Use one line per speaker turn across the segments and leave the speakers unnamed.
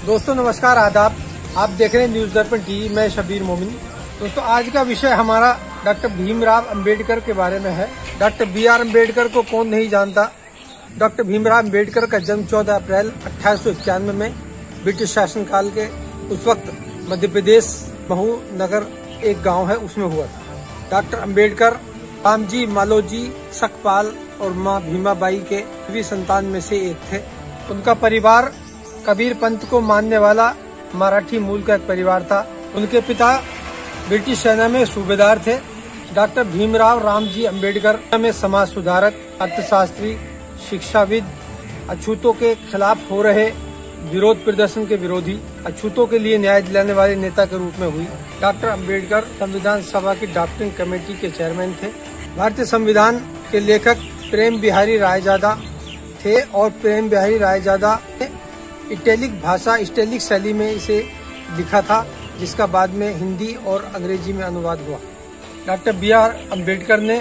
दोस्तों नमस्कार, आदाब। आप देख रहे हैं न्यूज दर्पण टीवी। मैं शबीर मोमिन। दोस्तों आज का विषय हमारा डॉक्टर भीमराव अंबेडकर के बारे में है। डॉक्टर BR अम्बेडकर को कौन नहीं जानता। डॉक्टर भीमराव अंबेडकर का जन्म 14 अप्रैल 1891 में ब्रिटिश शासनकाल के उस वक्त मध्य प्रदेश महू नगर एक गांव है उसमें हुआ था। डॉक्टर अम्बेडकर रामजी, मालोजी, सकपाल और मां भीमाबाई के संतान में से एक थे। उनका परिवार कबीर पंथ को मानने वाला मराठी मूल का एक परिवार था। उनके पिता ब्रिटिश सेना में सूबेदार थे। डॉक्टर भीमराव रामजी अम्बेडकर में समाज सुधारक, अर्थशास्त्री, शिक्षाविद, अछूतों के खिलाफ हो रहे विरोध प्रदर्शन के विरोधी, अछूतों के लिए न्याय दिलाने वाले नेता के रूप में हुई। डॉक्टर अम्बेडकर संविधान सभा की ड्राफ्टिंग कमेटी के चेयरमैन थे। भारतीय संविधान के लेखक प्रेम बिहारी रायजादा थे और प्रेम बिहारी रायजादा ने इटैलिक शैली में इसे लिखा था, जिसका बाद में हिंदी और अंग्रेजी में अनुवाद हुआ। डॉक्टर BR अम्बेडकर ने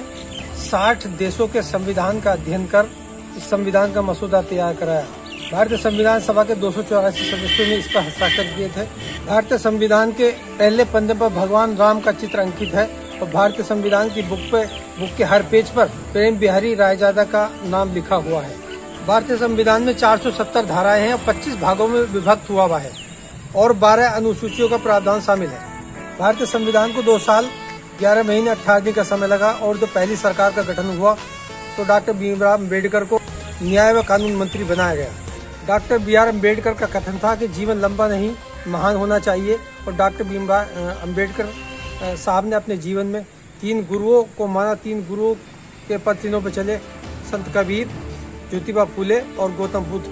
60 देशों के संविधान का अध्ययन कर इस संविधान का मसौदा तैयार कराया। भारतीय संविधान सभा के 284 सदस्यों ने इस पर हस्ताक्षर किए थे। भारतीय संविधान के पहले पन्ने पर भगवान राम का चित्र अंकित है और भारतीय संविधान की बुक के हर पेज पर प्रेम बिहारी रायजादा का नाम लिखा हुआ है। भारतीय संविधान में 470 धाराएं हैं और 25 भागों में विभक्त हुआ है और 12 अनुसूचियों का प्रावधान शामिल है। भारतीय संविधान को 2 साल 11 महीने 18 दिन का समय लगा और जब पहली सरकार का गठन हुआ तो डॉक्टर भीमराव अम्बेडकर को न्याय व कानून मंत्री बनाया गया। डॉक्टर BR अम्बेडकर का कथन था कि जीवन लंबा नहीं महान होना चाहिए और डॉक्टर भीमराव अम्बेडकर साहब ने अपने जीवन में 3 गुरुओं को माना। 3 गुरुओं के पद तीनों पर चले, संत कबीर, ज्योतिबा फूले और गौतम बुद्ध।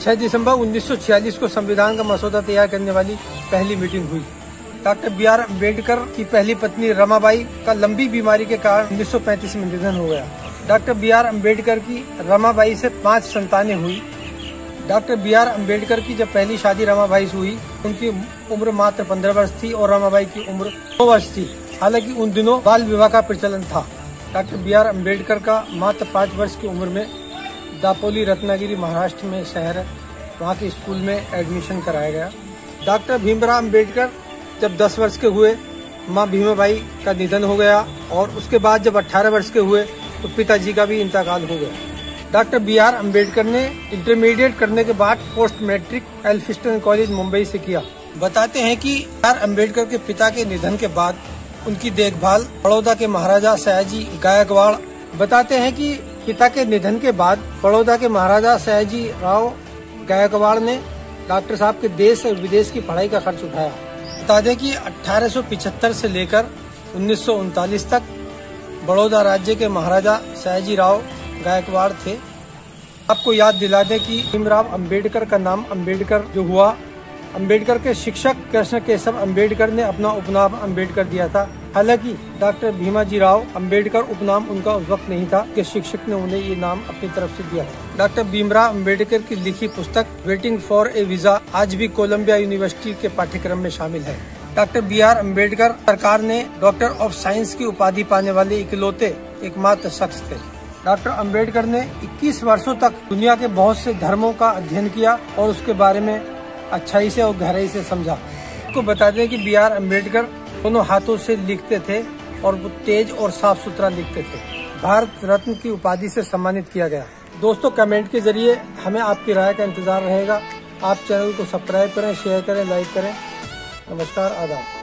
6 दिसंबर 1946 को संविधान का मसौदा तैयार करने वाली पहली मीटिंग हुई। डॉक्टर BR अम्बेडकर की पहली पत्नी रमाबाई का लंबी बीमारी के कारण 1935 में निधन हो गया। डॉक्टर BR अम्बेडकर की रमाबाई से 5 संतानें हुई। डॉक्टर BR अम्बेडकर की जब पहली शादी रमाबाई से हुई, उनकी उम्र मात्र 15 वर्ष थी और रमाबाई की उम्र 9 वर्ष थी। हालांकि उन दिनों बाल विवाह का प्रचलन था। डॉक्टर BR अम्बेडकर का मात्र 5 वर्ष की उम्र में दापोली, रत्नागिरी, महाराष्ट्र में शहर है, वहाँ के स्कूल में एडमिशन कराया गया। डॉक्टर भीमराव अम्बेडकर जब 10 वर्ष के हुए, माँ भीमाबाई का निधन हो गया और उसके बाद जब 18 वर्ष के हुए तो पिताजी का भी इंतकाल हो गया। डॉक्टर BR अम्बेडकर ने इंटरमीडिएट करने के बाद post matric Elphinstone college Mumbai से किया। बताते हैं कि BR अम्बेडकर के पिता के निधन के बाद उनकी देखभाल बड़ौदा के महाराजा सयाजी गायकवाड़ पिता के निधन के बाद बड़ौदा के महाराजा सयाजी राव गायकवाड़ ने डॉक्टर साहब के देश और विदेश की पढ़ाई का खर्च उठाया। बता दें कि 1875 से लेकर 1939 तक बड़ौदा राज्य के महाराजा सयाजी राव गायकवाड़ थे। आपको याद दिला दें कि भीमराव अम्बेडकर का नाम अम्बेडकर जो हुआ, अम्बेडकर के शिक्षक कृष्ण केशव अम्बेडकर ने अपना उपनाम अम्बेडकर दिया था। हालांकि डॉक्टर भीमाजी राव अम्बेडकर उपनाम उनका उस वक्त नहीं था कि शिक्षक ने उन्हें ये नाम अपनी तरफ से दिया था। डॉक्टर भीमराव अम्बेडकर की लिखी पुस्तक वेटिंग फॉर ए वीजा आज भी कोलंबिया यूनिवर्सिटी के पाठ्यक्रम में शामिल है। डॉक्टर BR अम्बेडकर सरकार ने डॉक्टर ऑफ साइंस की उपाधि पाने वाले इकलौते एकमात्र शख्स थे। डॉक्टर अम्बेडकर ने 21 वर्षों तक दुनिया के बहुत से धर्मों का अध्ययन किया और उसके बारे में अच्छाई से और गहराई से समझा। आपको बता दें कि BR अम्बेडकर दोनों हाथों से लिखते थे और वो तेज और साफ सुथरा लिखते थे। भारत रत्न की उपाधि से सम्मानित किया गया। दोस्तों कमेंट के जरिए हमें आपकी राय का इंतजार रहेगा। आप चैनल को सब्सक्राइब करें, शेयर करें, लाइक करें। नमस्कार, आदाब।